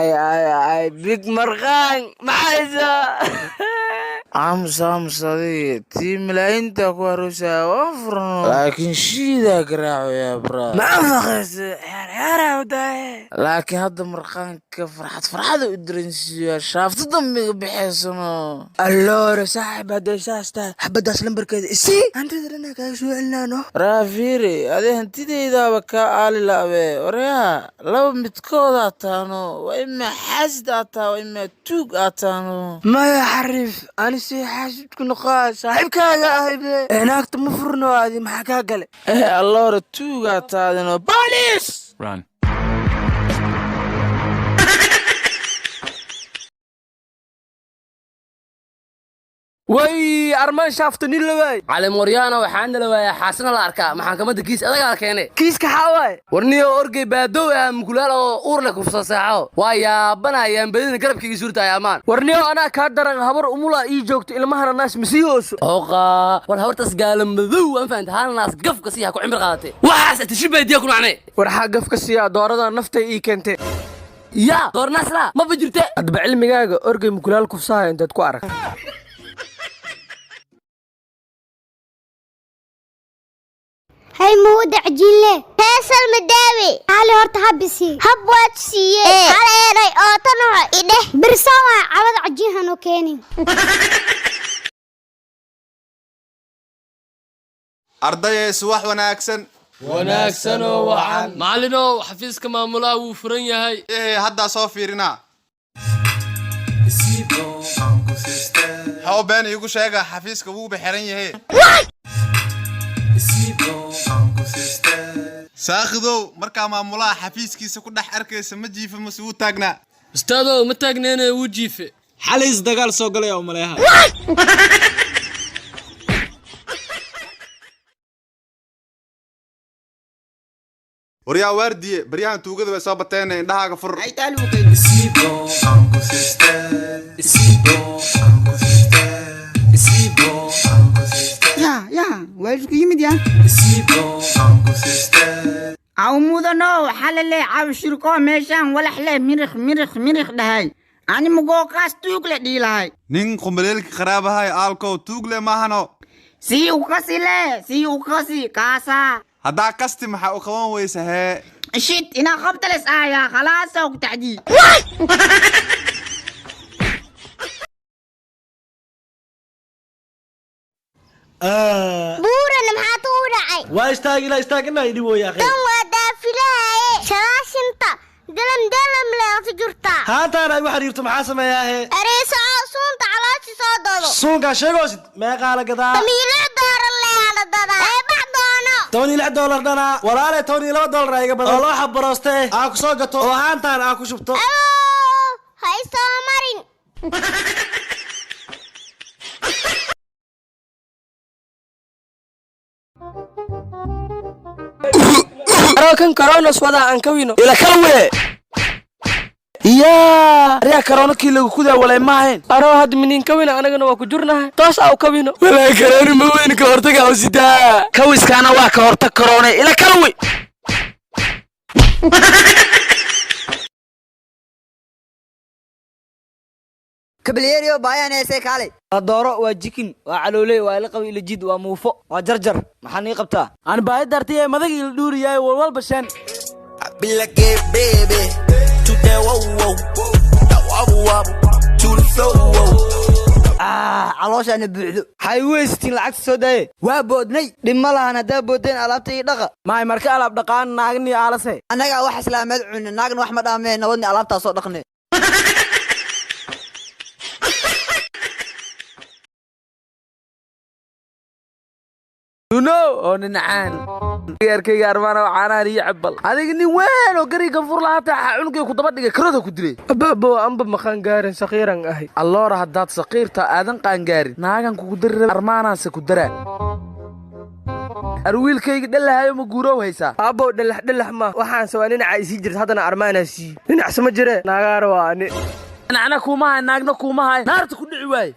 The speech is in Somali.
اي بيك مرغان معايزة عم صديق تي ملايين تاكوروسا وفرنو لكن شيدا قراعو يا برا ما فخس يا وداي لكن هذا مرقان فرحة ودرنسيا شافت ضمي بحسنو اللور صاحب هذا ساستا حبد اسلم بركة سي انت درنا كايسو علنانو رافيري هذه انتي اذا بكا آلي لابي وريا لو متكودا تانو واما حاسد اتانو واما توق اتانو ما يحرف انا سي حاسد كنقا صاحبك هاي هناك تمفرنو هذه محاكا قال اللور توق اتانو بوليس Run. وي ارمان شافتني لواي على موريانا وحان لواي حسن الاركا maxkamada kiis adaga keenay kiiska xawaay warniyo orgey baadow ah mukulaal oo uur la kufsa saaco waa yaabanayaan badina garabkiga suurtay amaan warniyo ana ka daran habar umula ii joogto ilmaha naas masiyoso oqa war habartas gaalam madow aan faanta hal naas gafka siya ku cimri qaadatay waxaas tashibadiya ku nacnay war xaq gafka siya doorada naftay ii keentay ya doornaasla ma bajirtay adba cilmigaaga orgey mukulaal kufsaha intaad ku arag هاي مودع جيله فيصل مداوي علي هورت حبسي حبوات سيئ على يدي اوطنها إده برساوة عوض عجيها نوكيني أرضي سواح وناكسن وعن معلنو حفيزك مامولا وفرن ياهي إيه هدا صوفيرنا هاو بين يقول شيء حفيزك وو بحرن يهي ساخذو مركا مامولا حفيزكيسا كدح أركيسا ما جيفة مسوو تاقنا استاذو ما تاقنينا وجيفة حاليس دقال سو قليا ومليها وريا واردية بريان توقذ وإصابتين إندها قفر أي تالو كي يا ويلك يمد يا أو مودنو حللي عاو شركو ميشان ولا حلي مرخ دهاي أنا مقوقاس توقلة دي لهاي نين قنبليلك خرابة هاي آلكو توقلة ماهانو سي وقاسي كاسا هدا كاستي محا أقوان ويسا هاي شيت إنا خبط الاسعايا خلاص أوك تعدي بورا نمحاتو رعي واستاقنا يديبو يا أخي دم ودافلاي شلاش انت دلم لا فجرتا هانتا أنا واحد يرتم حاسمة يا أخي أريسا عصونت على صادلو سونكا شيغوسد ما قال قدا ميلا دار اللي على الددا اي بعدونا $1 دانا ولا لي $2 ايغا بدل الله حب براستي اكو سو غتو oo haantaan aku shubto هاي سامرين kan corona wada aan ka wino ila kalwe riya corona kii lagu kudaa walay ma ahayn aro had minin ka wina anagana waa ku jurnahay toos aa ka wino walaa corona ma weyn ka hortaga oo sida kawiskaana waa ka hortag corona ila kalwe كبليريو بايان ايسي كالي dooro waa jikin waa calooley waa ila qabi ila jid waa muufo waa jarjar maxaan ii qabtaa aan baay dartay madag ila dhuuriyay walba shan bilake baby to the wow to the flow caloosha ana buuxdo hay weystin lacag soo daay waa boodnay dhima lahan hadaa boodeen alaabta ii dhaqa maay marka alaab dhaqaan naagni aalase anaga wax islaameed cun naagna wax ma dhaameen nabadni alaabta soo dhaqnay oo ninacaan yarkayga armaana caanahan iyo cabal adiga nin weyn oo gariga fur lahaata cunugay ku daba dhigay karada ku dilay ababa amba maqaan gaarin saqiiran ahay alloora haddaad saqiirta aadan qaan gaarin naagan kugu diri armaanaanse ku daraa arwiilkayga dhalahayo ma guurow haysaa abo dhalax ma waxaan soo ninaca isii jirta haddana armaanaasi ninac sama jire naagaar waa ani nacna kuuma hay naagna kuuma hay naarta ku dhici waaye